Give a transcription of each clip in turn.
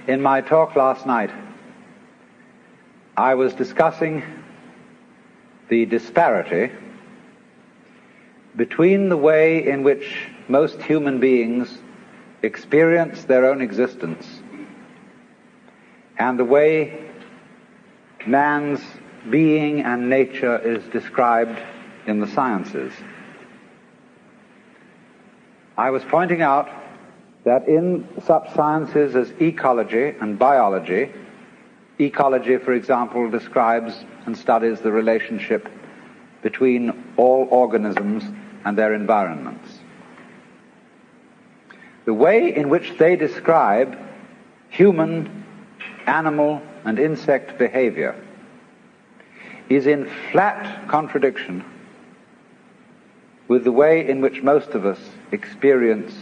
In my talk last night, I was discussing the disparity between the way in which most human beings experience their own existence and the way man's being and nature is described in the sciences. I was pointing out that in such sciences as ecology and biology, ecology, for example, describes and studies the relationship between all organisms and their environments. The way in which they describe human, animal, and insect behavior is in flat contradiction with the way in which most of us experience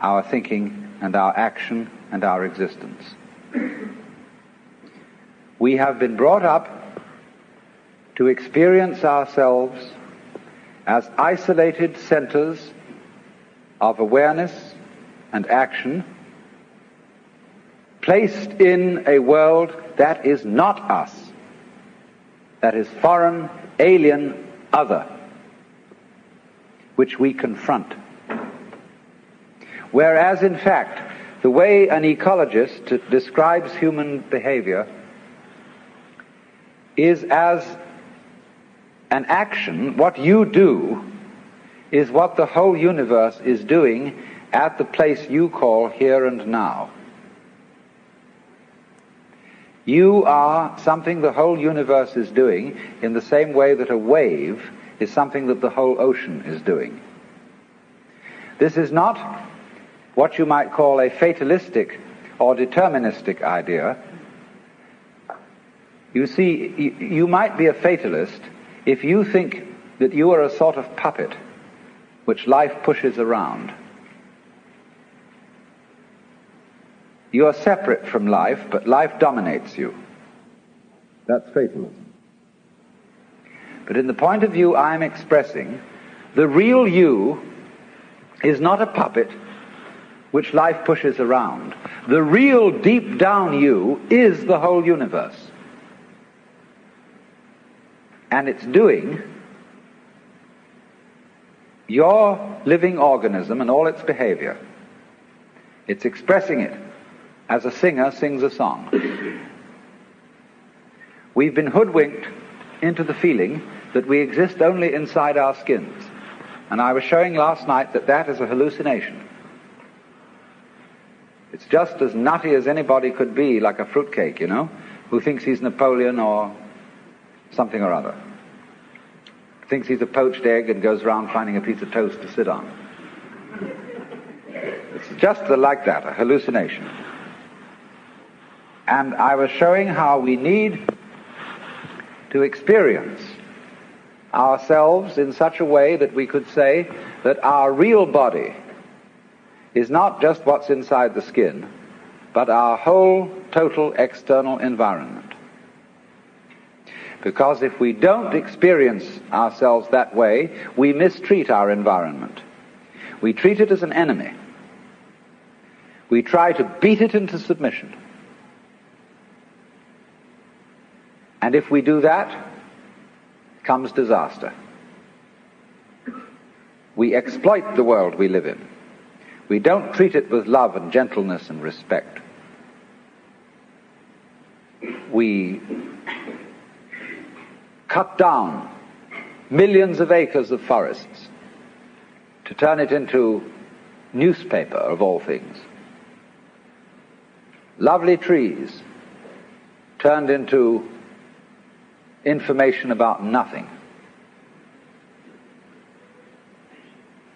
our thinking and our action and our existence. We have been brought up to experience ourselves as isolated centers of awareness and action, placed in a world that is not us, that is foreign, alien, other, which we confront. Whereas, in fact, the way an ecologist describes human behavior is as an action. What you do is what the whole universe is doing at the place you call here and now. You are something the whole universe is doing in the same way that a wave is something that the whole ocean is doing. This is not what you might call a fatalistic or deterministic idea. You see, you might be a fatalist if you think that you are a sort of puppet which life pushes around. You are separate from life, but life dominates you. That's fatalism. But in the point of view I'm expressing, the real you is not a puppet which life pushes around. The real deep down you is the whole universe. And it's doing your living organism and all its behavior. It's expressing it as a singer sings a song. We've been hoodwinked into the feeling that we exist only inside our skins. And I was showing last night that that is a hallucination. It's just as nutty as anybody could be, like a fruitcake, you know, who thinks he's Napoleon or something or other. Thinks he's a poached egg and goes around finding a piece of toast to sit on. It's just like that, a hallucination. And I was showing how we need to experience ourselves in such a way that we could say that our real body is not just what's inside the skin, but our whole total external environment. Because if we don't experience ourselves that way, we mistreat our environment. We treat it as an enemy. We try to beat it into submission. And if we do that, comes disaster. We exploit the world we live in. We don't treat it with love and gentleness and respect. We cut down millions of acres of forests to turn it into newspaper, of all things. Lovely trees turned into information about nothing.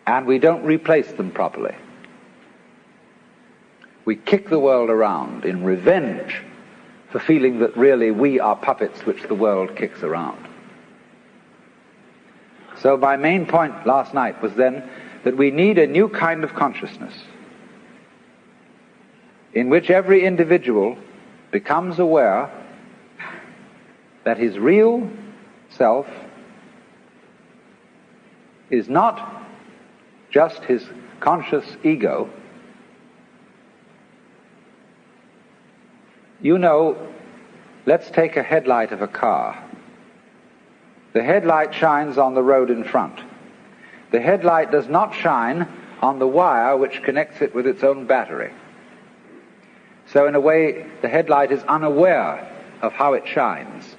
And we don't replace them properly. We kick the world around in revenge for feeling that really we are puppets which the world kicks around. So my main point last night was then that we need a new kind of consciousness in which every individual becomes aware that his real self is not just his conscious ego, You know, let's take a headlight of a car. The headlight shines on the road in front. The headlight does not shine on the wire which connects it with its own battery. So in a way, the headlight is unaware of how it shines.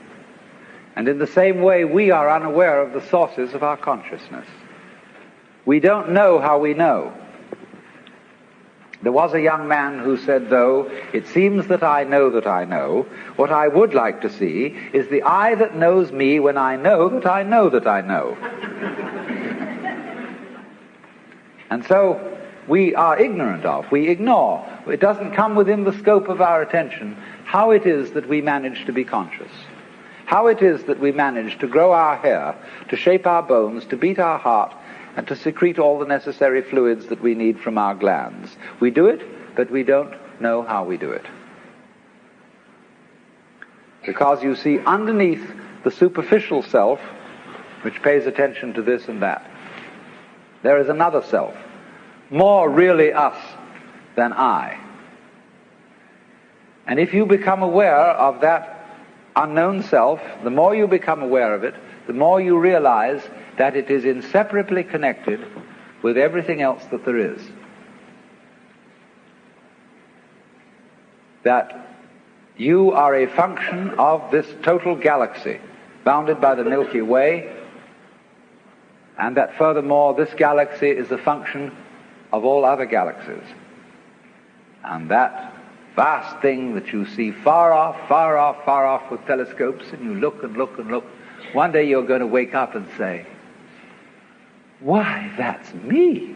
And in the same way, we are unaware of the sources of our consciousness. We don't know how we know. There was a young man who said, though, it seems that I know, what I would like to see is the eye that knows me when I know that I know that I know. And so we are ignorant of, we ignore, it doesn't come within the scope of our attention how it is that we manage to be conscious, how it is that we manage to grow our hair, to shape our bones, to beat our heart, and to secrete all the necessary fluids that we need from our glands. We do it, but we don't know how we do it. Because you see, underneath the superficial self, which pays attention to this and that, there is another self, more really us than I. And if you become aware of that unknown self, the more you become aware of it, the more you realize that it is inseparably connected with everything else that there is. That you are a function of this total galaxy, bounded by the Milky Way, and that furthermore this galaxy is a function of all other galaxies. And that vast thing that you see far off with telescopes, and you look and look and look, one day you're going to wake up and say, why, that's me.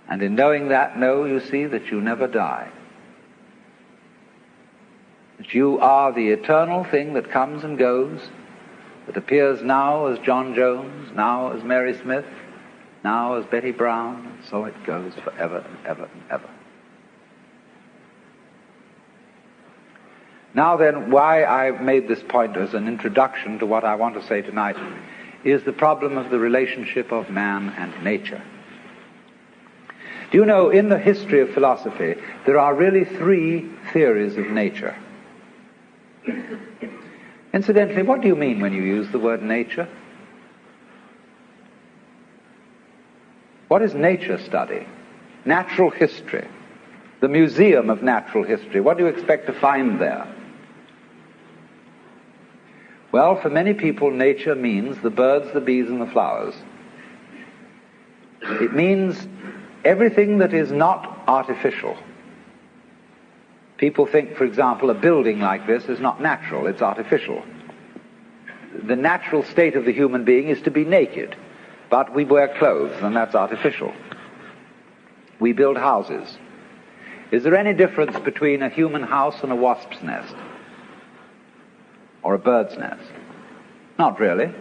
And in knowing that, you see that you never die. That you are the eternal thing that comes and goes, that appears now as John Jones, now as Mary Smith, now as Betty Brown, and so it goes forever and ever and ever. Now then, why I made this point as an introduction to what I want to say tonight is the problem of the relationship of man and nature. Do you know, in the history of philosophy, there are really three theories of nature. Incidentally, what do you mean when you use the word nature? What is nature study? Natural history. The Museum of Natural History. What do you expect to find there? Well, for many people, nature means the birds, the bees, and the flowers. It means everything that is not artificial. People think, for example, a building like this is not natural, it's artificial. The natural state of the human being is to be naked, but we wear clothes, and that's artificial. We build houses. Is there any difference between a human house and a wasp's nest? Or a bird's nest? Not really.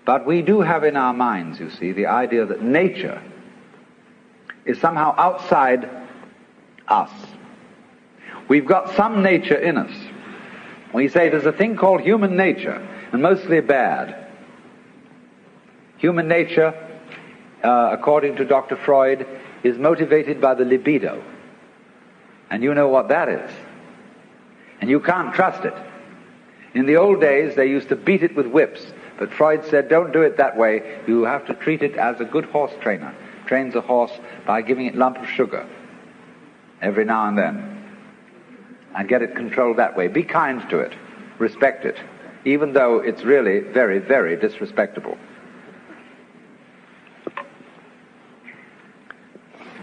But we do have in our minds, you see, the idea that nature is somehow outside us. We've got some nature in us. We say there's a thing called human nature, and mostly bad. Human nature, according to Dr. Freud, is motivated by the libido. And you know what that is. And you can't trust it. In the old days, they used to beat it with whips, but Freud said, don't do it that way. You have to treat it as a good horse trainer trains a horse by giving it a lump of sugar every now and then, and get it controlled that way. Be kind to it. Respect it, even though it's really very, very disrespectable.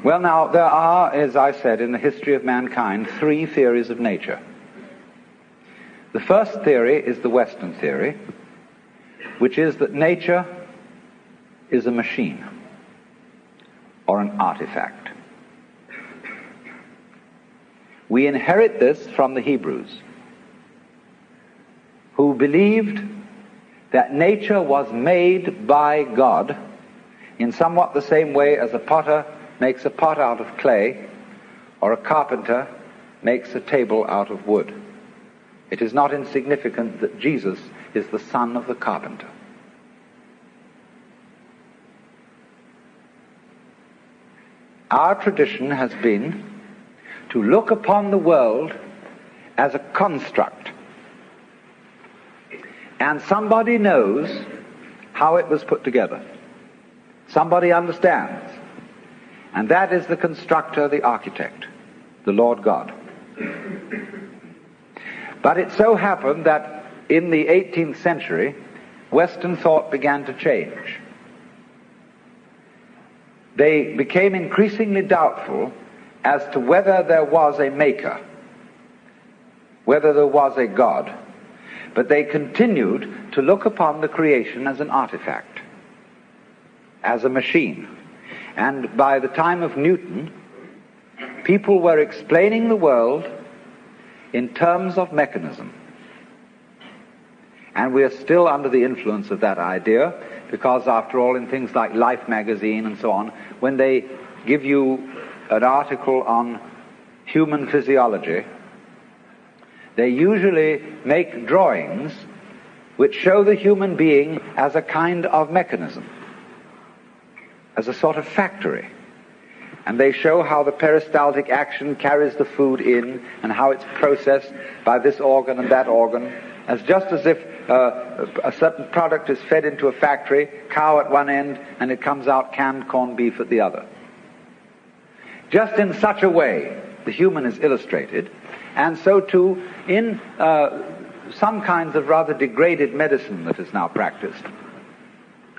Well, now, there are, as I said, in the history of mankind, three theories of nature. The first theory is the Western theory, which is that nature is a machine or an artifact. We inherit this from the Hebrews, who believed that nature was made by God in somewhat the same way as a potter makes a pot out of clay, or a carpenter makes a table out of wood. It is not insignificant that Jesus is the son of the carpenter. our tradition has been to look upon the world as a construct. And somebody knows how it was put together. Somebody understands. And that is the constructor, the architect, the Lord God. But it so happened that in the 18th century, Western thought began to change. They became increasingly doubtful as to whether there was a maker, whether there was a God. But they continued to look upon the creation as an artifact, as a machine. And by the time of Newton, people were explaining the world in terms of mechanism. And we are still under the influence of that idea, because after all, in things like Life magazine and so on, when they give you an article on human physiology, they usually make drawings which show the human being as a kind of mechanism, as a sort of factory. And they show how the peristaltic action carries the food in, and how it's processed by this organ and that organ, as just as if a certain product is fed into a factory, cow at one end, and it comes out canned corned beef at the other. Just in such a way, the human is illustrated, and so too in some kinds of rather degraded medicine that is now practiced.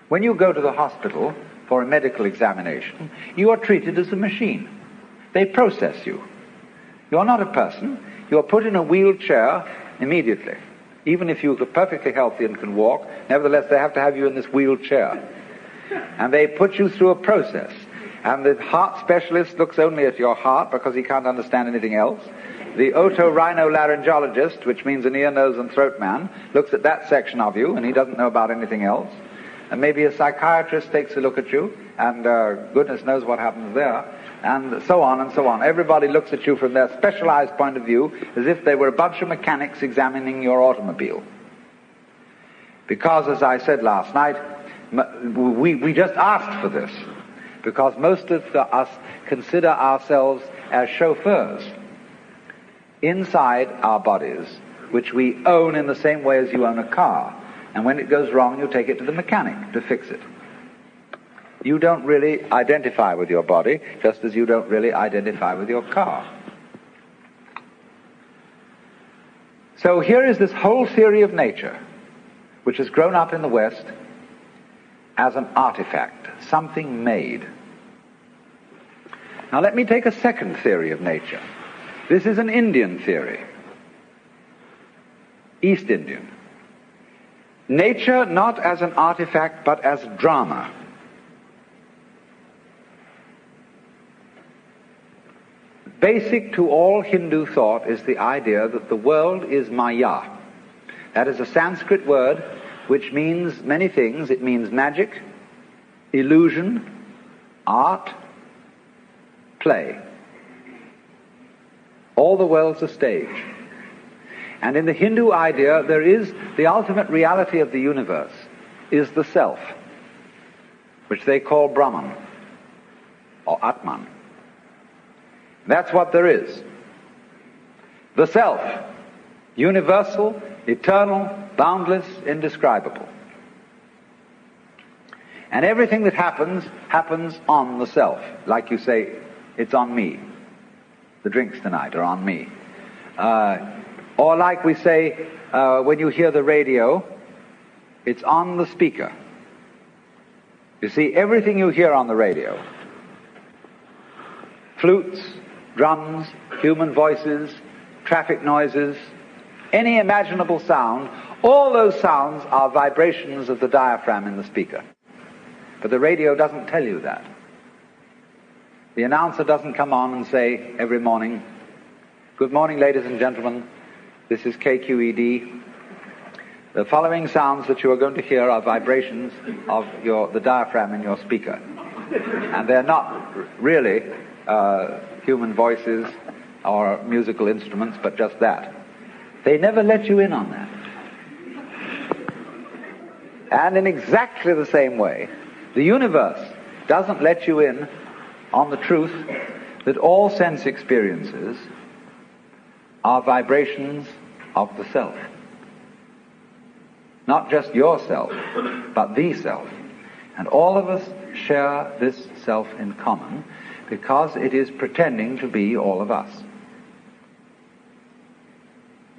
When you go to the hospital for a medical examination, you are treated as a machine. They process you. You're not a person. You're put in a wheelchair immediately. Even if you're perfectly healthy and can walk, nevertheless they have to have you in this wheelchair. And they put you through a process. And the heart specialist looks only at your heart because he can't understand anything else. The otorhinolaryngologist, which means an ear, nose, and throat man, looks at that section of you, and he doesn't know about anything else. And maybe a psychiatrist takes a look at you, and goodness knows what happens there, and so on and so on. Everybody looks at you from their specialized point of view as if they were a bunch of mechanics examining your automobile. Because, as I said last night, we just asked for this, because most of us consider ourselves as chauffeurs inside our bodies, which we own in the same way as you own a car. And when it goes wrong, you take it to the mechanic to fix it. You don't really identify with your body, just as you don't really identify with your car. So here is this whole theory of nature, which has grown up in the West as an artifact, something made. Now let me take a second theory of nature. This is an Indian theory, East Indian. Nature not as an artifact, but as drama. Basic to all Hindu thought is the idea that the world is Maya. That is a Sanskrit word which means many things. It means magic, illusion, art, play. All the world's a stage. And in the Hindu idea, there is the ultimate reality of the universe is the self, which they call Brahman, or Atman. That's what there is. The self, universal, eternal, boundless, indescribable. And everything that happens, happens on the self. Like you say, it's on me. The drinks tonight are on me. Or like we say, when you hear the radio, it's on the speaker. You see, everything you hear on the radio, flutes, drums, human voices, traffic noises, any imaginable sound, all those sounds are vibrations of the diaphragm in the speaker. But the radio doesn't tell you that. The announcer doesn't come on and say every morning, "Good morning, ladies and gentlemen. This is KQED. The following sounds that you are going to hear are vibrations of the diaphragm in your speaker." And they're not really human voices or musical instruments, but just that. They never let you in on that. And in exactly the same way, the universe doesn't let you in on the truth that all sense experiences are vibrations of the self. Not just yourself, but the self. And all of us share this self in common because it is pretending to be all of us.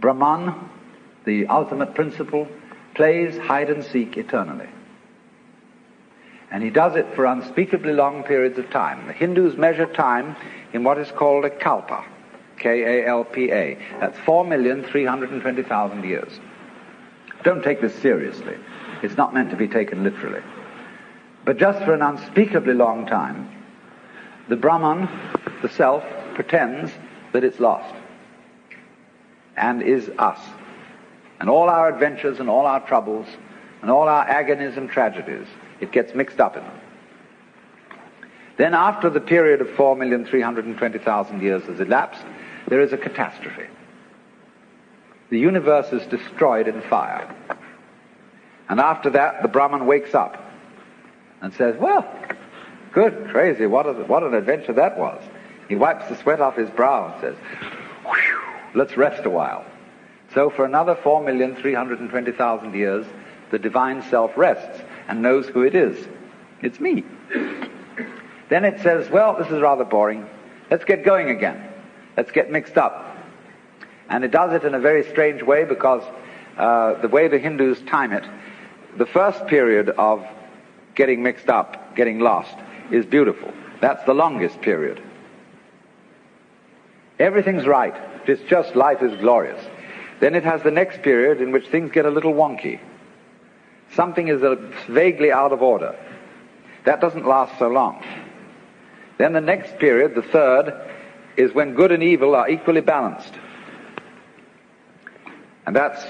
Brahman, the ultimate principle, plays hide and seek eternally. And he does it for unspeakably long periods of time. The Hindus measure time in what is called a kalpa, K-A-L-P-A. That's 4,320,000 years. Don't take this seriously. It's not meant to be taken literally. But just for an unspeakably long time, the Brahman, the self, pretends that it's lost and is us. And all our adventures and all our troubles and all our agonies and tragedies, it gets mixed up in them. Then after the period of 4,320,000 years has elapsed, there is a catastrophe. The universe is destroyed in fire. And after that, the Brahman wakes up and says, well, good, crazy, what an adventure that was. He wipes the sweat off his brow and says, whew, let's rest a while. So for another 4,320,000 years, the divine self rests and knows who it is. It's me. Then it says, well, this is rather boring. Let's get going again. Let's get mixed up. And it does it in a very strange way because the way the Hindus time it, the first period of getting mixed up, getting lost, is beautiful. That's the longest period. Everything's right. It's just life is glorious. Then it has the next period in which things get a little wonky. Something is vaguely out of order. That doesn't last so long. Then the next period, the third, is when good and evil are equally balanced. And that's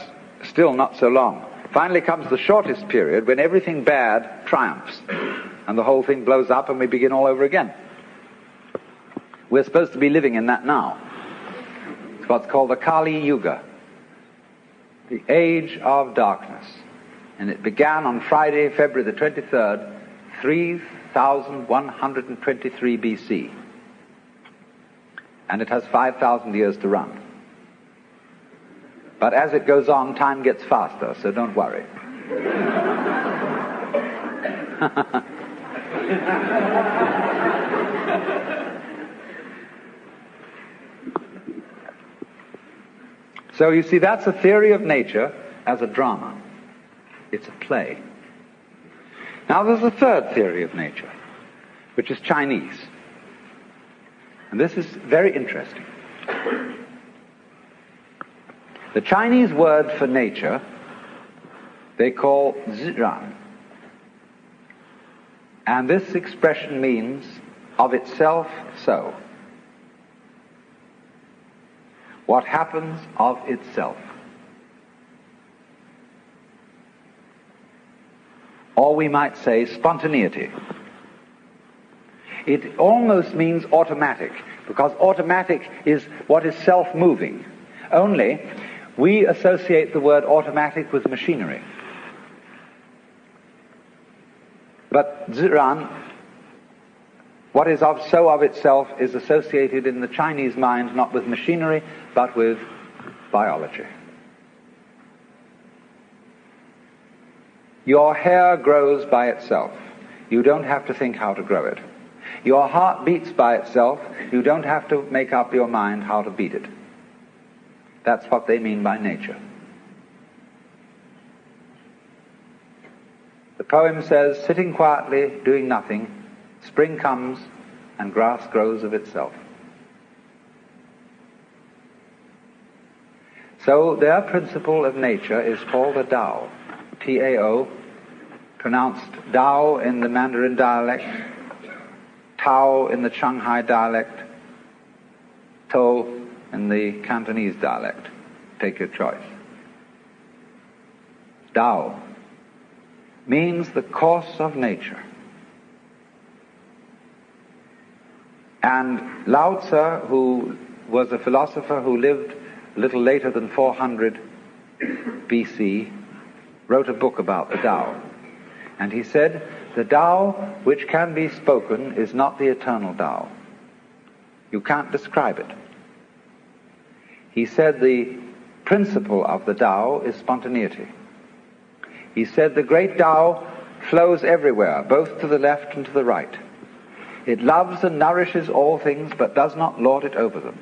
still not so long. Finally comes the shortest period when everything bad triumphs and the whole thing blows up and we begin all over again. We're supposed to be living in that now. It's what's called the Kali Yuga, the age of darkness. And it began on Friday, February the 23rd, 3123 BC. And it has 5,000 years to run. But as it goes on, time gets faster, so don't worry. So you see, that's a theory of nature as a drama. It's a play. Now there's a third theory of nature, which is Chinese. And this is very interesting. The Chinese word for nature, they call Zhiran. And this expression means of itself so. What happens of itself. Or we might say spontaneity. It almost means automatic, because automatic is what is self-moving. Only we associate the word automatic with machinery. But Zhiran, what is so of itself, is associated in the Chinese mind not with machinery, but with biology. Your hair grows by itself. You don't have to think how to grow it. Your heart beats by itself. You don't have to make up your mind how to beat it. That's what they mean by nature. The poem says, sitting quietly, doing nothing, spring comes and grass grows of itself. So their principle of nature is called the Tao, T-A-O, pronounced Dao in the Mandarin dialect, Tao in the Shanghai dialect, To in the Cantonese dialect. Take your choice. Tao means the course of nature. And Lao Tzu, who was a philosopher who lived a little later than 400 BC, wrote a book about the Tao. And he said, the Tao which can be spoken is not the eternal Tao. You can't describe it. He said the principle of the Tao is spontaneity. He said the great Tao flows everywhere, both to the left and to the right. It loves and nourishes all things, but does not lord it over them.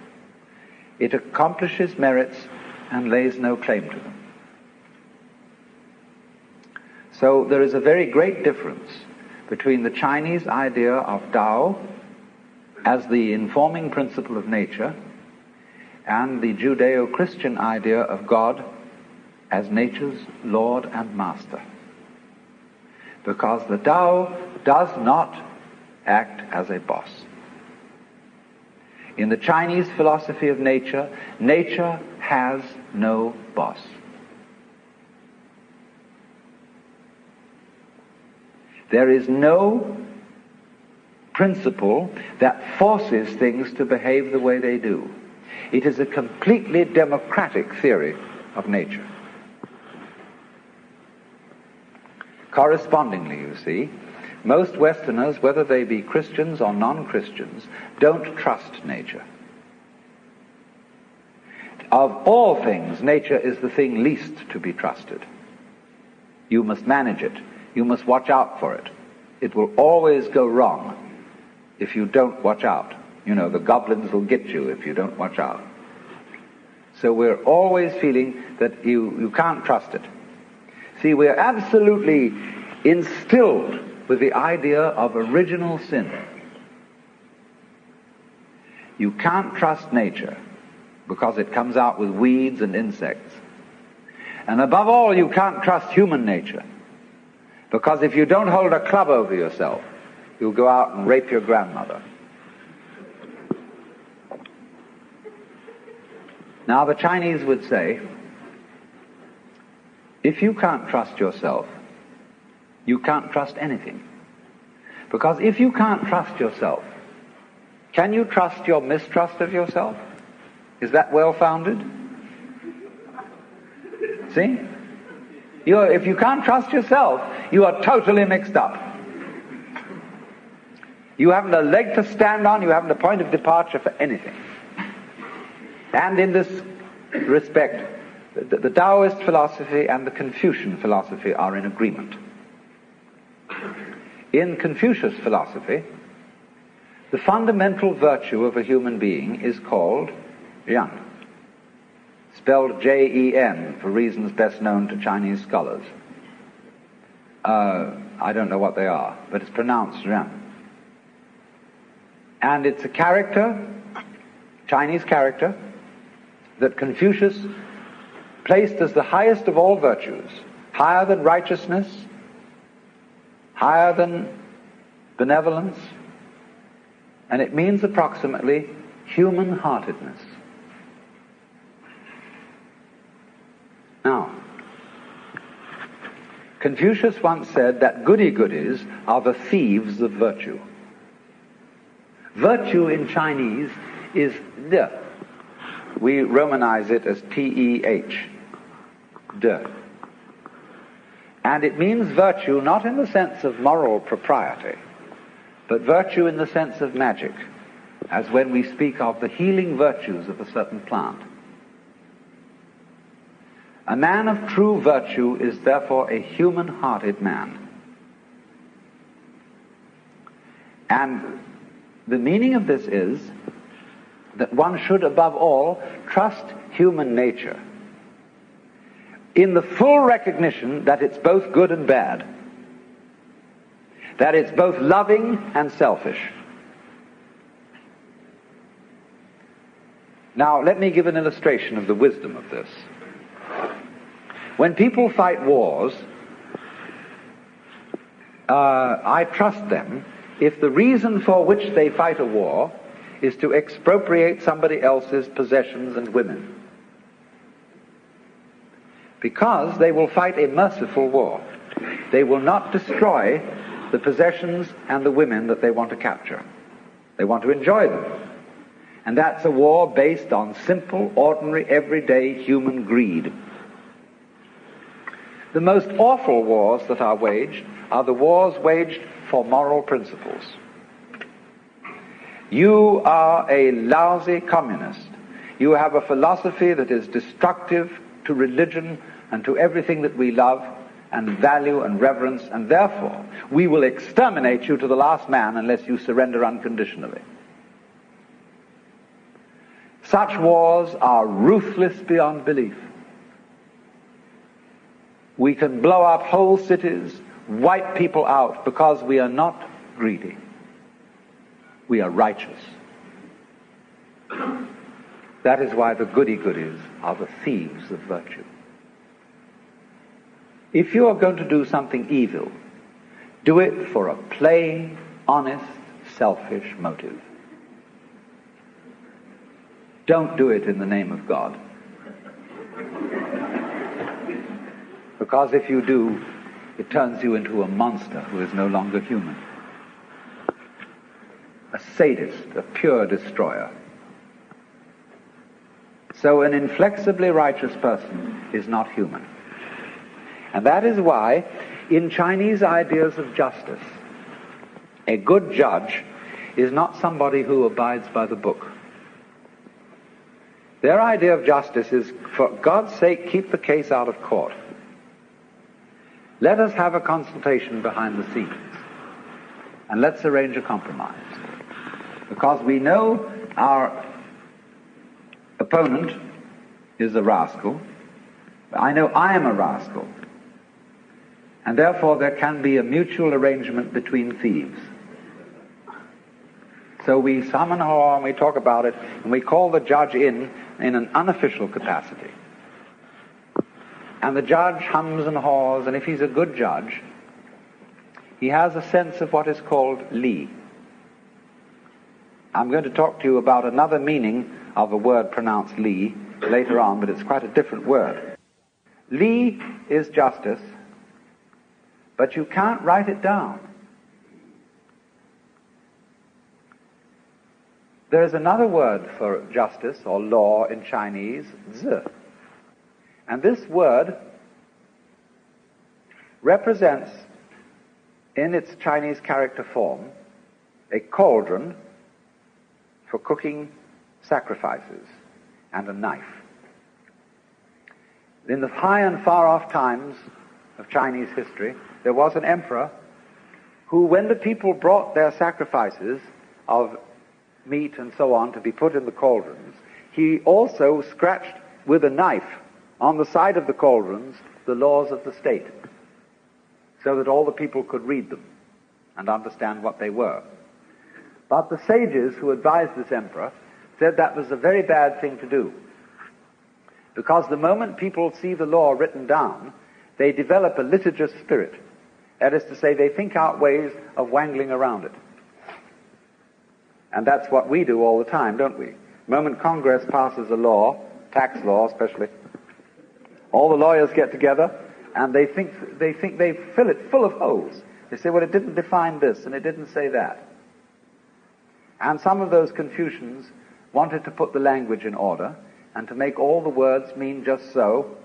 It accomplishes merits and lays no claim to them. So there is a very great difference between the Chinese idea of Tao as the informing principle of nature and the Judeo-Christian idea of God as nature's Lord and Master. Because the Tao does not act as a boss. In the Chinese philosophy of nature, nature has no boss. There is no principle that forces things to behave the way they do. It is a completely democratic theory of nature. Correspondingly, you see, most Westerners, whether they be Christians or non-Christians, don't trust nature. Of all things, nature is the thing least to be trusted. You must manage it. You must watch out for it. It will always go wrong if you don't watch out. You know, the goblins will get you if you don't watch out. So we're always feeling that you can't trust it. See, we're absolutely instilled with the idea of original sin. You can't trust nature because it comes out with weeds and insects. And above all, you can't trust human nature because if you don't hold a club over yourself, you'll go out and rape your grandmother. Now, the Chinese would say, if you can't trust yourself, you can't trust anything. Because if you can't trust yourself, can you trust your mistrust of yourself? Is that well-founded? See? If you can't trust yourself, you are totally mixed up. You haven't a leg to stand on, you haven't a point of departure for anything. And in this respect, the Taoist philosophy and the Confucian philosophy are in agreement. In Confucius philosophy, the fundamental virtue of a human being is called Ren, spelled Jen for reasons best known to Chinese scholars. I don't know what they are, but it's pronounced Ren. And it's a character, Chinese character, that Confucius placed as the highest of all virtues, higher than righteousness, higher than benevolence, and it means approximately human-heartedness. Now, Confucius once said that goody-goodies are the thieves of virtue. Virtue in Chinese is de. We Romanize it as T-E-H, de. And it means virtue not in the sense of moral propriety, but virtue in the sense of magic, as when we speak of the healing virtues of a certain plant. A man of true virtue is therefore a human-hearted man. And the meaning of this is that one should above all trust human nature in the full recognition that it's both good and bad, that it's both loving and selfish. Now, let me give an illustration of the wisdom of this. When people fight wars, I trust them if the reason for which they fight a war is to expropriate somebody else's possessions and women. Because they will fight a merciful war. They will not destroy the possessions and the women that they want to capture. They want to enjoy them. And that's a war based on simple, ordinary, everyday human greed. The most awful wars that are waged are the wars waged for moral principles. You are a lousy communist. You have a philosophy that is destructive to religion and to everything that we love and value and reverence, and therefore we will exterminate you to the last man unless you surrender unconditionally. Such wars are ruthless beyond belief. We can blow up whole cities, wipe people out, because we are not greedy. We are righteous. That is why the goody-goodies are the thieves of virtue. If you are going to do something evil, do it for a plain, honest, selfish motive. Don't do it in the name of God. Because if you do, it turns you into a monster who is no longer human. A sadist, a pure destroyer. So an inflexibly righteous person is not human. And that is why, in Chinese ideas of justice, a good judge is not somebody who abides by the book. Their idea of justice is, for God's sake, keep the case out of court. Let us have a consultation behind the scenes, and let's arrange a compromise. Because we know our opponent is a rascal. I know I am a rascal. And therefore there can be a mutual arrangement between thieves. So we summon her and we talk about it, and we call the judge in an unofficial capacity. And the judge hums and haws, and if he's a good judge, he has a sense of what is called li. I'm going to talk to you about another meaning of a word pronounced li later on, but it's quite a different word. Li is justice, but you can't write it down. There is another word for justice or law in Chinese, zi. And this word represents, in its Chinese character form, a cauldron for cooking sacrifices and a knife. In the high and far off times of Chinese history, there was an emperor who, when the people brought their sacrifices of meat and so on to be put in the cauldrons, he also scratched with a knife on the side of the cauldrons the laws of the state, so that all the people could read them and understand what they were. But the sages who advised this emperor said that was a very bad thing to do, because the moment people see the law written down, they develop a litigious spirit. That is to say, they think out ways of wangling around it. And that's what we do all the time, don't we? The moment Congress passes a law, tax law especially, all the lawyers get together and they think they fill it full of holes. They say, well, it didn't define this and it didn't say that. And some of those Confucians wanted to put the language in order and to make all the words mean just so.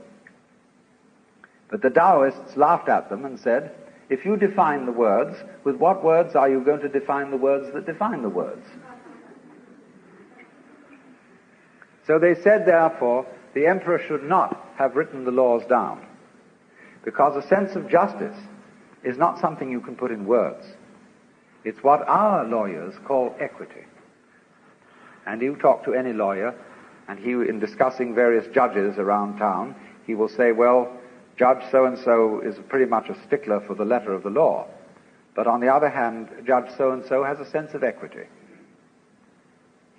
But the Taoists laughed at them and said, if you define the words, with what words are you going to define the words that define the words? So they said, therefore, the emperor should not have written the laws down, because a sense of justice is not something you can put in words. It's what our lawyers call equity. And you talk to any lawyer, and he, in discussing various judges around town, he will say, well, Judge so-and-so is pretty much a stickler for the letter of the law. But on the other hand, Judge so-and-so has a sense of equity.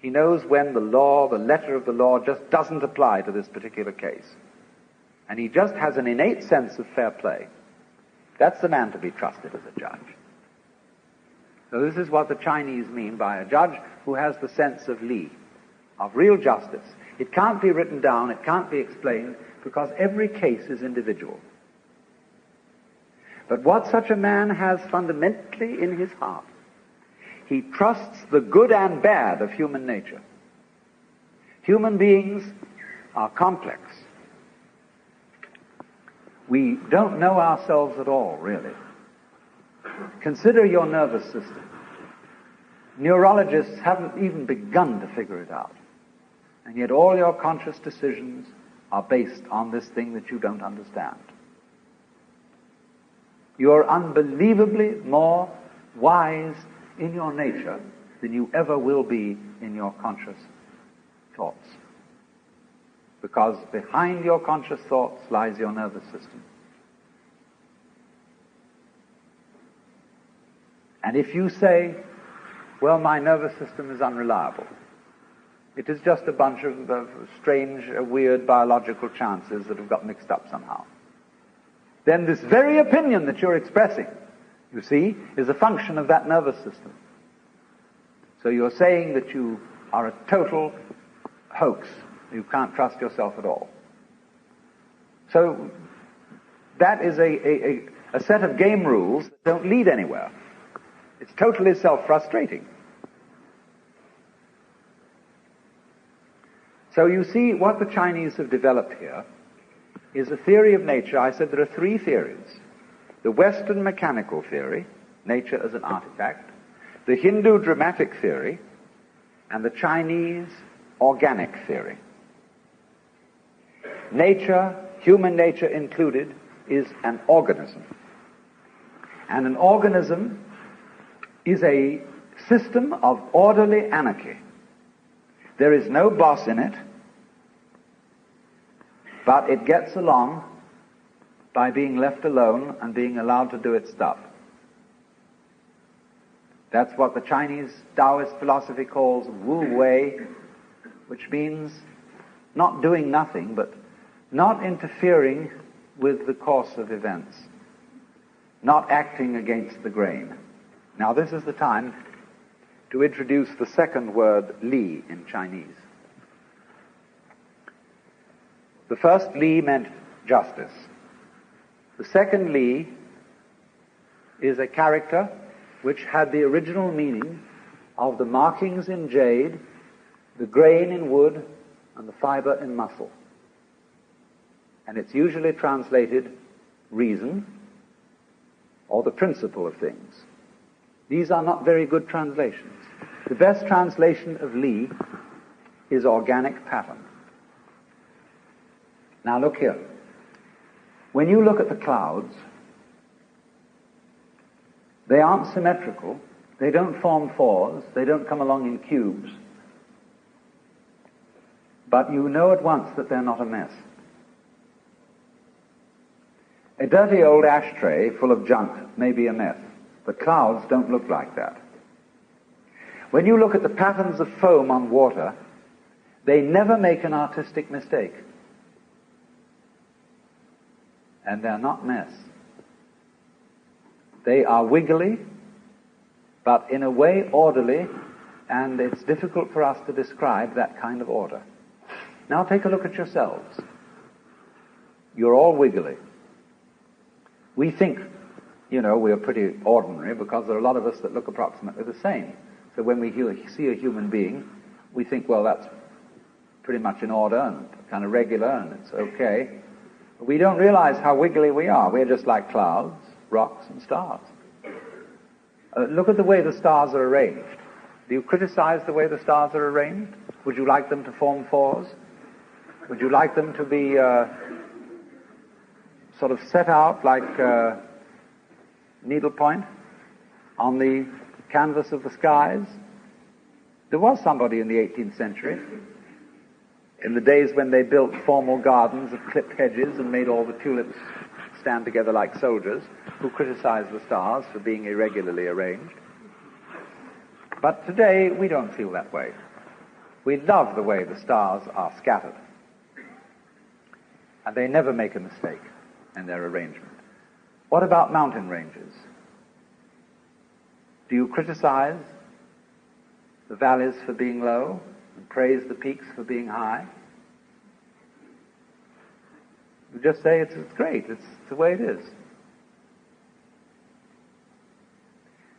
He knows when the law, the letter of the law, just doesn't apply to this particular case. And he just has an innate sense of fair play. That's the man to be trusted as a judge. So this is what the Chinese mean by a judge who has the sense of li, of real justice. It can't be written down, it can't be explained, because every case is individual. But what such a man has fundamentally in his heart, he trusts the good and bad of human nature. Human beings are complex. We don't know ourselves at all, really. Consider your nervous system. Neurologists haven't even begun to figure it out. And yet all your conscious decisions are based on this thing that you don't understand. You're unbelievably more wise in your nature than you ever will be in your conscious thoughts. Because behind your conscious thoughts lies your nervous system. And if you say, well, my nervous system is unreliable, it is just a bunch of strange, weird biological chances that have got mixed up somehow, then this very opinion that you're expressing, you see, is a function of that nervous system. So you're saying that you are a total hoax. You can't trust yourself at all. So that is a set of game rules that don't lead anywhere. It's totally self-frustrating. So you see, what the Chinese have developed here is a theory of nature. I said there are three theories. The Western mechanical theory, nature as an artifact, the Hindu dramatic theory, and the Chinese organic theory. Nature, human nature included, is an organism. And an organism is a system of orderly anarchy. There is no boss in it, but it gets along by being left alone and being allowed to do its stuff. That's what the Chinese Taoist philosophy calls Wu Wei, which means not doing nothing, but not interfering with the course of events, not acting against the grain. Now this is the time to introduce the second word, li, in Chinese. The first li meant justice. The second li is a character which had the original meaning of the markings in jade, the grain in wood, and the fiber in muscle. And it's usually translated reason or the principle of things. These are not very good translations. The best translation of li is organic pattern. Now look here. When you look at the clouds, they aren't symmetrical, they don't form fours, they don't come along in cubes, but you know at once that they're not a mess. A dirty old ashtray full of junk may be a mess, but clouds don't look like that. When you look at the patterns of foam on water, they never make an artistic mistake. And they're not mess. They are wiggly, but in a way orderly, and it's difficult for us to describe that kind of order. Now take a look at yourselves. You're all wiggly. We think, we're pretty ordinary because there are a lot of us that look approximately the same. So when we see a human being, we think, well, that's pretty much in order and kind of regular and it's okay. But we don't realize how wiggly we are. We're just like clouds, rocks, and stars. Look at the way the stars are arranged. Do you criticize the way the stars are arranged? Would you like them to form fours? Would you like them to be sort of set out like needlepoint on the canvas of the skies? There was somebody in the 18th century, in the days when they built formal gardens of clipped hedges and made all the tulips stand together like soldiers, who criticized the stars for being irregularly arranged. But today, we don't feel that way. We love the way the stars are scattered. And they never make a mistake in their arrangement. What about mountain ranges? Do you criticize the valleys for being low and praise the peaks for being high? You just say it's great, it's the way it is.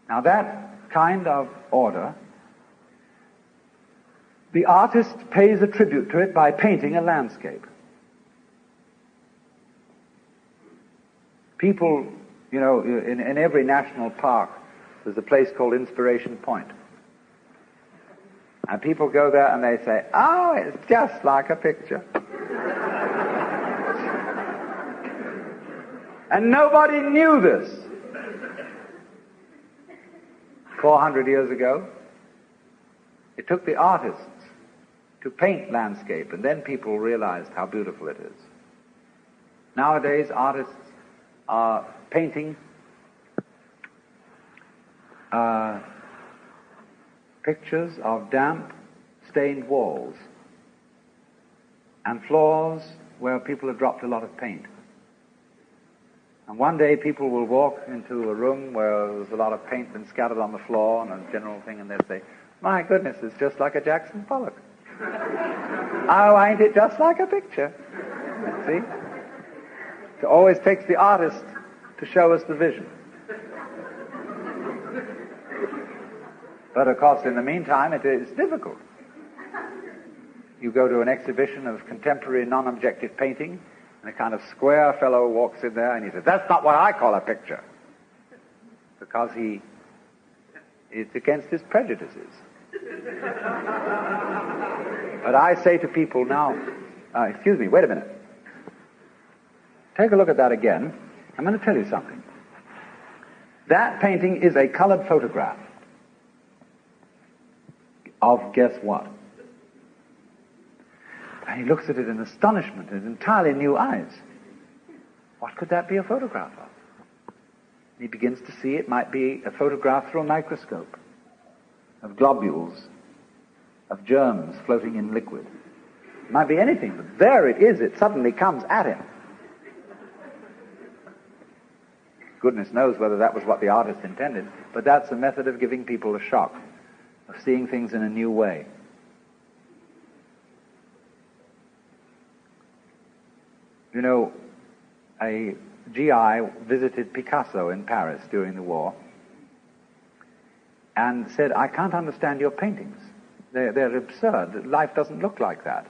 Now that kind of order, the artist pays a tribute to it by painting a landscape. People, you know, in every national park, there's a place called Inspiration Point. And people go there and they say, oh, it's just like a picture. And nobody knew this 400 years ago. It took the artists to paint landscape, and then people realized how beautiful it is. Nowadays, artists are painting pictures of damp, stained walls and floors where people have dropped a lot of paint. And one day people will walk into a room where there's a lot of paint been scattered on the floor and a general thing, and they'll say, my goodness, it's just like a Jackson Pollock. Oh, ain't it just like a picture? See? It always takes the artist to show us the vision. But of course, in the meantime, it is difficult. You go to an exhibition of contemporary non-objective painting, and a kind of square fellow walks in there and he says, that's not what I call a picture. Because it's against his prejudices. But I say to people now, excuse me, wait a minute. Take a look at that again. I'm going to tell you something. That painting is a colored photograph of guess what? And he looks at it in astonishment and entirely new eyes. What could that be a photograph of? And he begins to see it might be a photograph through a microscope of globules, of germs floating in liquid. It might be anything, but there it is. It suddenly comes at him. Goodness knows whether that was what the artist intended, but that's a method of giving people a shock, of seeing things in a new way. You know, a GI visited Picasso in Paris during the war and said, I can't understand your paintings. They're absurd. Life doesn't look like that.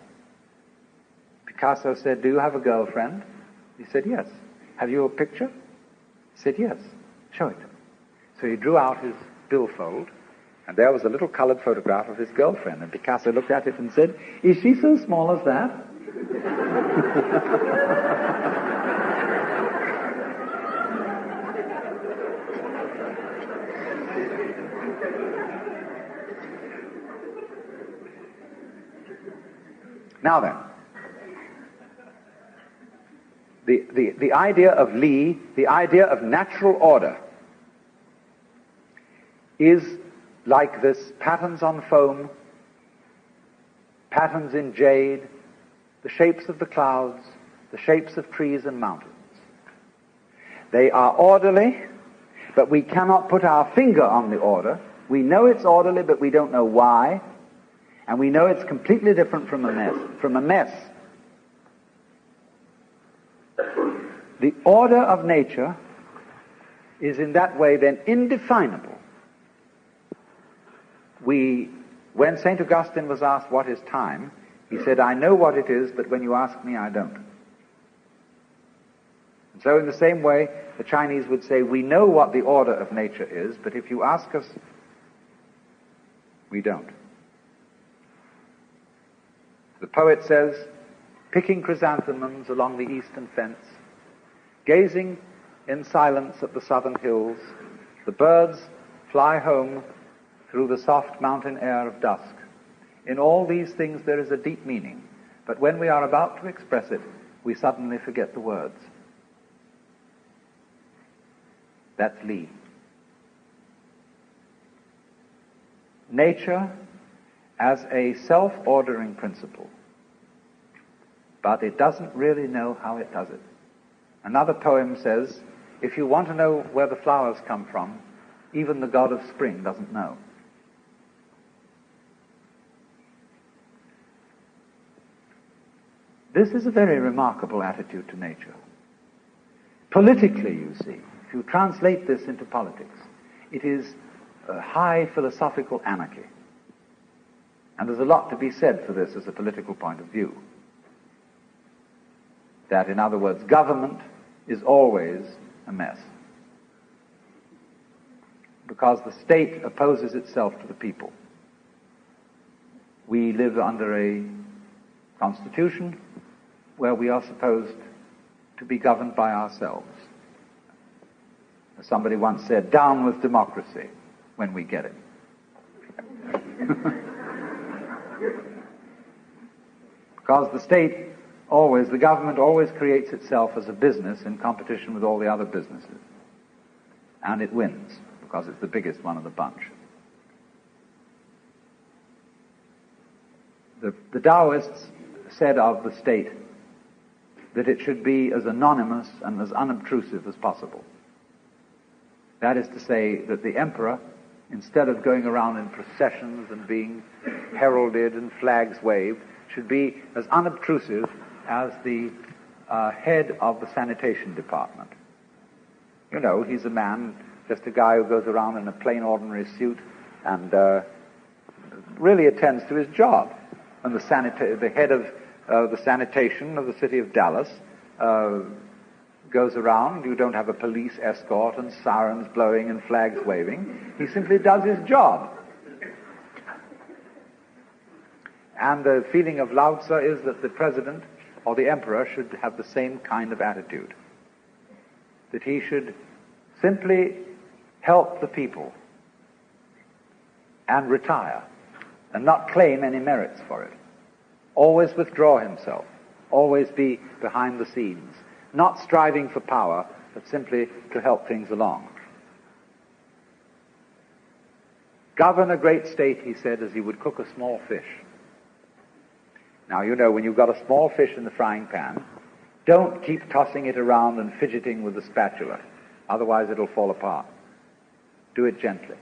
Picasso said, do you have a girlfriend? He said, yes. Have you a picture? He said, yes. Show it. So he drew out his billfold, and there was a little colored photograph of his girlfriend. And Picasso looked at it and said, is she so small as that? Now then, the idea of Li, the idea of natural order, is like this: patterns on foam, patterns in jade, the shapes of the clouds, the shapes of trees and mountains. They are orderly, but we cannot put our finger on the order. We know it's orderly, but we don't know why. And we know it's completely different from a mess. The order of nature is in that way then indefinable. When St. Augustine was asked what is time, he said, I know what it is, but when you ask me, I don't. And so in the same way, the Chinese would say, we know what the order of nature is, but if you ask us, we don't. The poet says, picking chrysanthemums along the eastern fence, gazing in silence at the southern hills, the birds fly home through the soft mountain air of dusk. In all these things there is a deep meaning, but when we are about to express it, we suddenly forget the words. That's Li. Nature as a self-ordering principle, but it doesn't really know how it does it. Another poem says, if you want to know where the flowers come from, even the god of spring doesn't know. This is a very remarkable attitude to nature. Politically, you see, if you translate this into politics, it is a high philosophical anarchy. And there's a lot to be said for this as a political point of view. That, in other words, government is always a mess. Because the state opposes itself to the people. We live under a constitution where we are supposed to be governed by ourselves. As somebody once said, down with democracy when we get it. Because the government always creates itself as a business in competition with all the other businesses. And it wins, because it's the biggest one of the bunch. The Taoists said of the state that it should be as anonymous and as unobtrusive as possible. That is to say that the emperor, instead of going around in processions and being heralded and flags waved, should be as unobtrusive as the head of the sanitation department. You know, he's a man, just a guy who goes around in a plain ordinary suit and really attends to his job. And the head of the sanitation of the city of Dallas goes around. You don't have a police escort and sirens blowing and flags waving. He simply does his job. And the feeling of Lao Tzu is that the president or the emperor should have the same kind of attitude. That he should simply help the people and retire and not claim any merits for it. Always withdraw himself. Always be behind the scenes. Not striving for power, but simply to help things along. Govern a great state, he said, as he would cook a small fish. Now, you know, when you've got a small fish in the frying pan, don't keep tossing it around and fidgeting with the spatula. Otherwise it'll fall apart. Do it gently.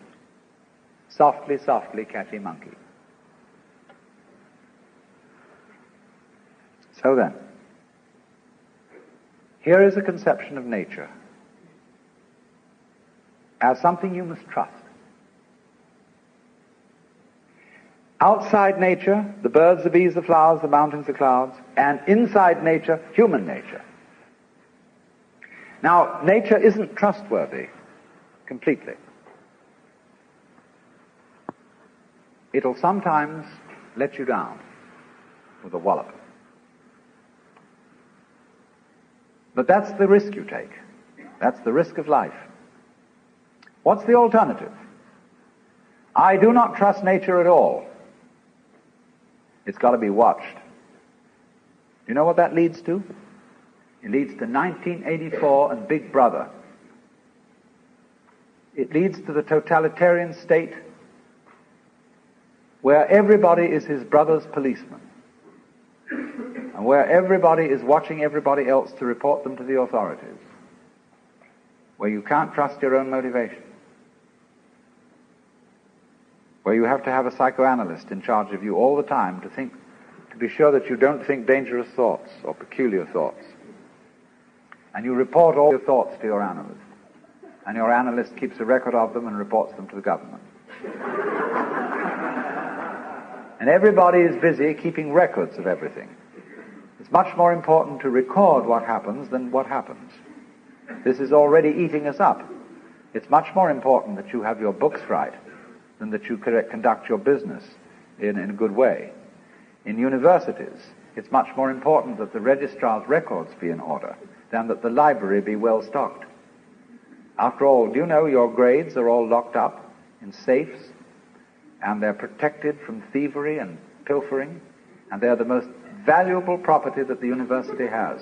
Softly, softly, catchy monkey. So then, here is a conception of nature as something you must trust. Outside nature, the birds, the bees, the flowers, the mountains, the clouds, and inside nature, human nature. Now, nature isn't trustworthy completely. It'll sometimes let you down with a wallop. But that's the risk you take. That's the risk of life. What's the alternative? I do not trust nature at all. It's got to be watched. Do you know what that leads to? It leads to 1984 and Big Brother. It leads to the totalitarian state where everybody is his brother's policeman. And where everybody is watching everybody else to report them to the authorities. Where you can't trust your own motivation. Where you have to have a psychoanalyst in charge of you all the time to be sure that you don't think dangerous thoughts or peculiar thoughts. And you report all your thoughts to your analyst. And your analyst keeps a record of them and reports them to the government. And everybody is busy keeping records of everything. It's much more important to record what happens than what happens. This is already eating us up. It's much more important that you have your books right than that you conduct your business in a good way. In universities, it's much more important that the registrar's records be in order than that the library be well stocked. After all, do you know your grades are all locked up in safes, and they're protected from thievery and pilfering, and they're the most valuable property that the university has.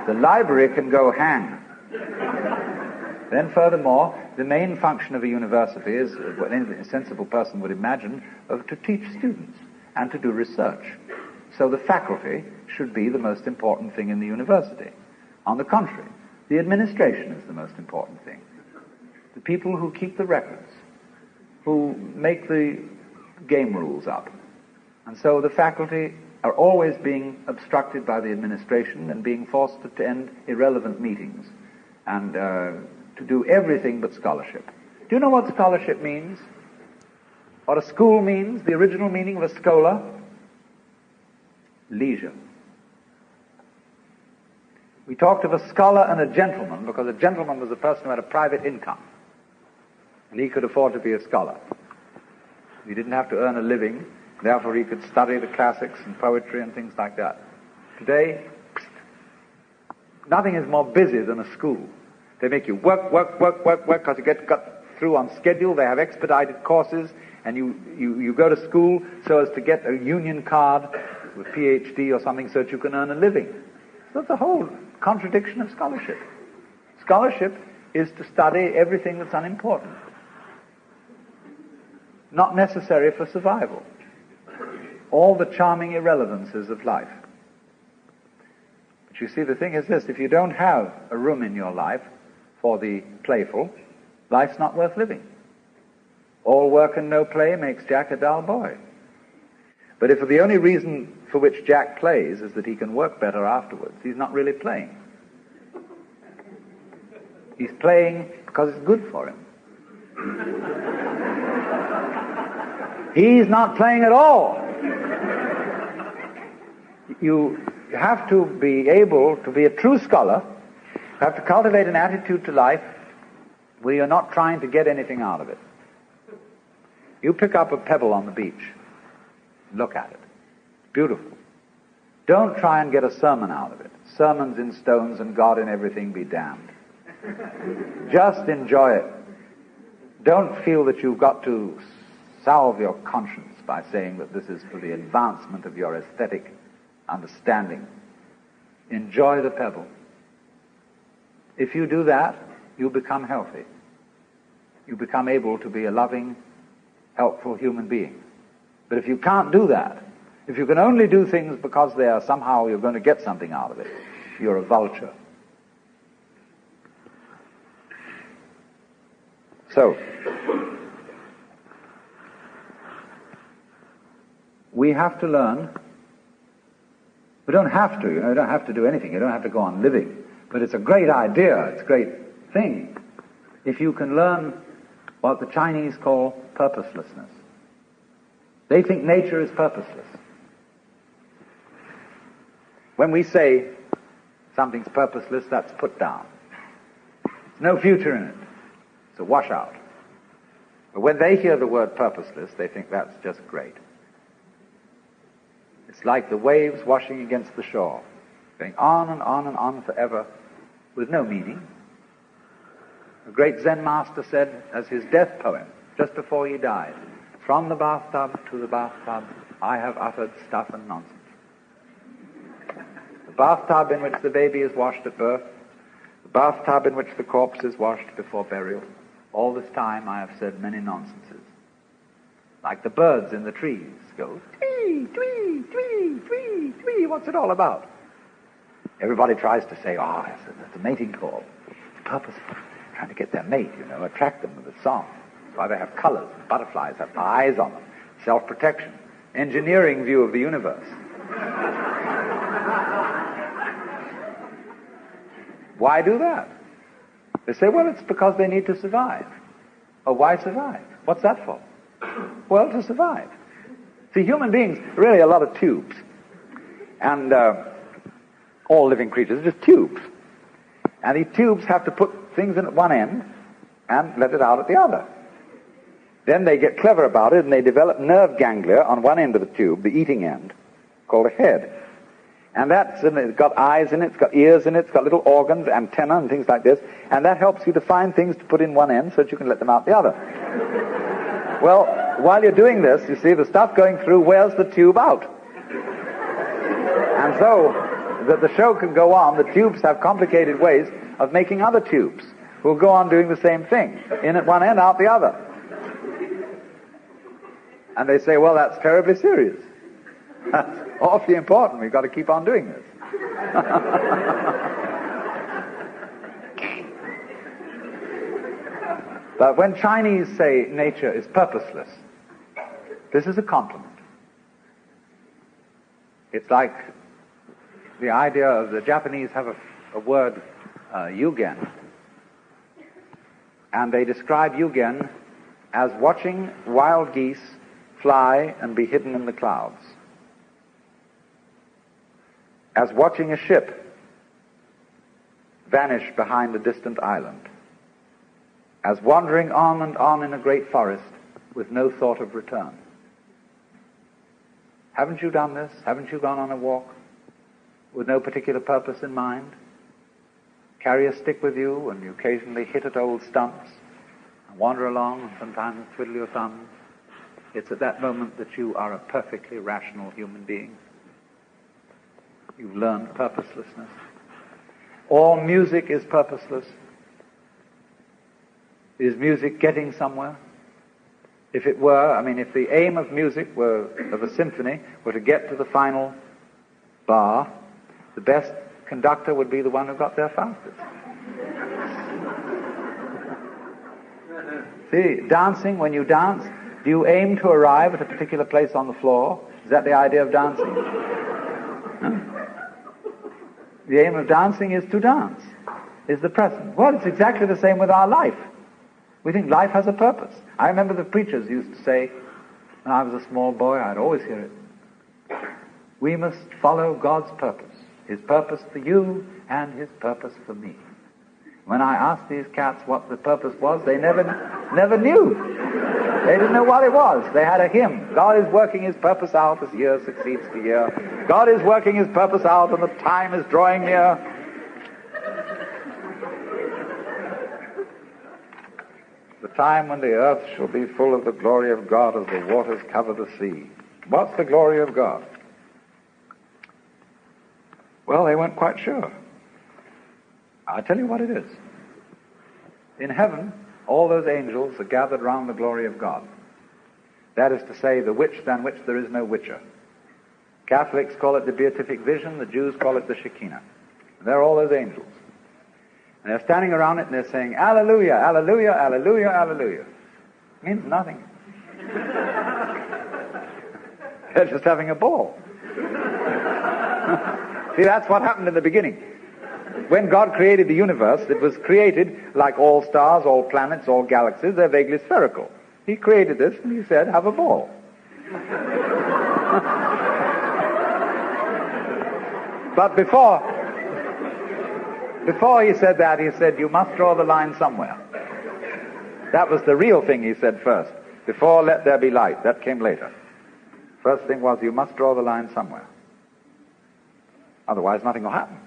The library can go hang. Then furthermore, the main function of a university is, what any sensible person would imagine, to teach students and to do research. So the faculty should be the most important thing in the university. On the contrary, the administration is the most important thing. The people who keep the records, who make the game rules up. And so the faculty are always being obstructed by the administration and being forced to attend irrelevant meetings and to do everything but scholarship. Do you know what scholarship means? What a school means? The original meaning of a schola? Leisure. We talked of a scholar and a gentleman, because a gentleman was a person who had a private income, and he could afford to be a scholar. He didn't have to earn a living, therefore he could study the classics and poetry and things like that. Today, nothing is more busy than a school. They make you work, because you get got through on schedule. They have expedited courses, and you go to school so as to get a union card with PhD or something so that you can earn a living. So that's the whole contradiction of scholarship. Scholarship is to study everything that's unimportant, not necessary for survival. All the charming irrelevances of life. But you see, the thing is this: if you don't have a room in your life for the playful, life's not worth living. All work and no play makes Jack a dull boy. But if the only reason for which Jack plays is that he can work better afterwards, he's not really playing. He's playing because it's good for him. He's not playing at all. You have to be able to be a true scholar. You have to cultivate an attitude to life where you're not trying to get anything out of it. You pick up a pebble on the beach. Look at it. It's beautiful. Don't try and get a sermon out of it. Sermons in stones and God in everything be damned. Just enjoy it. Don't feel that you've got to salve your conscience by saying that this is for the advancement of your aesthetic understanding. Enjoy the pebble. If you do that, you become healthy. You become able to be a loving, helpful human being. But if you can't do that, if you can only do things because they are somehow you're going to get something out of it, you're a vulture. So, we have to learn. We don't have to, you don't have to do anything. You don't have to go on living. But it's a great idea. It's a great thing if you can learn what the Chinese call purposelessness. They think nature is purposeless. When we say something's purposeless, that's put down. There's no future in it. It's a washout. But when they hear the word purposeless, they think that's just great. It's like the waves washing against the shore, going on and on and on forever with no meaning. A great Zen master said as his death poem, just before he died, "From the bathtub to the bathtub, I have uttered stuff and nonsense." The bathtub in which the baby is washed at birth, the bathtub in which the corpse is washed before burial, all this time I have said many nonsenses. Like the birds in the trees go, twee, twee, twee, twee, twee. What's it all about? Everybody tries to say, that's a mating call. It's purposeful. Trying to get their mate, attract them with a song. That's why they have colors. Butterflies have eyes on them. Self-protection. Engineering view of the universe. Why do that? They say, well, it's because they need to survive. Oh, why survive? What's that for? Well, to survive. See, human beings are really a lot of tubes. And all living creatures are just tubes. And these tubes have to put things in at one end and let it out at the other. Then they get clever about it and they develop nerve ganglia on one end of the tube, the eating end, called a head. And it's got eyes in it, it's got ears in it, it's got little organs, antennae and things like this. And that helps you to find things to put in one end so that you can let them out the other. Well, while you're doing this, you see, the stuff going through wears the tube out. And so, that the show can go on, the tubes have complicated ways of making other tubes who will go on doing the same thing. In at one end, out the other. And they say, well, that's terribly serious. That's awfully important. We've got to keep on doing this. But when Chinese say nature is purposeless, this is a compliment. It's like the idea of the Japanese have a word, yugen. And they describe yugen as watching wild geese fly and be hidden in the clouds. As watching a ship vanish behind a distant island, as wandering on and on in a great forest with no thought of return. Haven't you done this? Haven't you gone on a walk with no particular purpose in mind? Carry a stick with you and you occasionally hit at old stumps and wander along and sometimes twiddle your thumbs. It's at that moment that you are a perfectly rational human being. You've learned purposelessness. All music is purposeless. Is music getting somewhere? If it were, if the aim of music of a symphony were to get to the final bar, the best conductor would be the one who got there fastest. See, dancing, when you dance, do you aim to arrive at a particular place on the floor? Is that the idea of dancing? Huh? The aim of dancing is to dance, is the present. Well, it's exactly the same with our life. We think life has a purpose. I remember the preachers used to say, when I was a small boy, I'd always hear it, we must follow God's purpose, His purpose for you and His purpose for me. When I asked these cats what the purpose was, they never knew. They didn't know what it was. They had a hymn. God is working His purpose out as year succeeds to year. God is working His purpose out and the time is drawing near. The time when the earth shall be full of the glory of God as the waters cover the sea. What's the glory of God? Well, they weren't quite sure. I'll tell you what it is. In heaven, all those angels are gathered round the glory of God. That is to say, the which than which there is no witcher. Catholics call it the beatific vision, the Jews call it the Shekinah. And they're all those angels. And they're standing around it and they're saying, Alleluia, Alleluia, Alleluia, Alleluia. It means nothing. They're just having a ball. See, that's what happened in the beginning. When God created the universe, it was created like all stars, all planets, all galaxies. They're vaguely spherical. He created this and He said, have a ball. But before He said that, He said, you must draw the line somewhere. That was the real thing He said first. Before let there be light. That came later. First thing was, you must draw the line somewhere. Otherwise nothing will happen.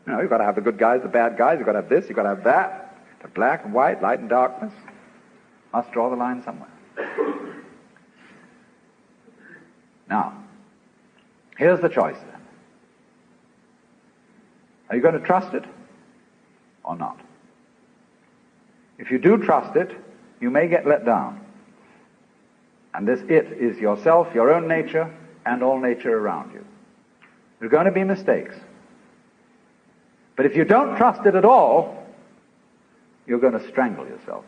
You've got to have the good guys, the bad guys, you've got to have this, you've got to have that, the black and white, light and darkness. Must draw the line somewhere. Now, here's the choice then. Are you going to trust it or not? If you do trust it, you may get let down. And this it is yourself, your own nature, and all nature around you. There are going to be mistakes. But if you don't trust it at all, you're going to strangle yourself.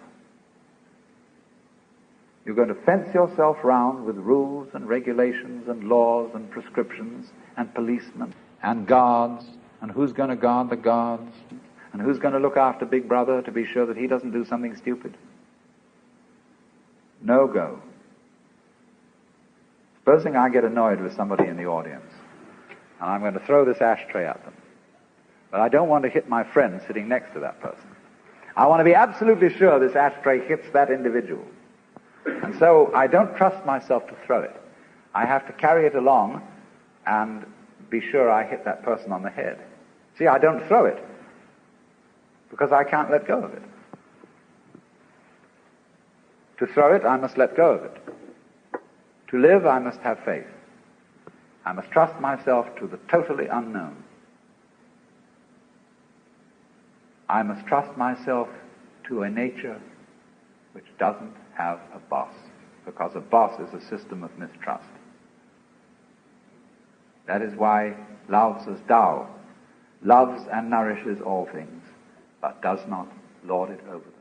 You're going to fence yourself round with rules and regulations and laws and prescriptions and policemen and guards, and who's going to guard the guards, and who's going to look after Big Brother to be sure that he doesn't do something stupid. No go. Supposing I get annoyed with somebody in the audience, and I'm going to throw this ashtray at them. But I don't want to hit my friend sitting next to that person. I want to be absolutely sure this ashtray hits that individual. And so I don't trust myself to throw it. I have to carry it along and be sure I hit that person on the head. See, I don't throw it because I can't let go of it. To throw it, I must let go of it. To live, I must have faith. I must trust myself to the totally unknown. I must trust myself to a nature which doesn't have a boss, because a boss is a system of mistrust. That is why Lao Tzu's Tao loves and nourishes all things, but does not lord it over them.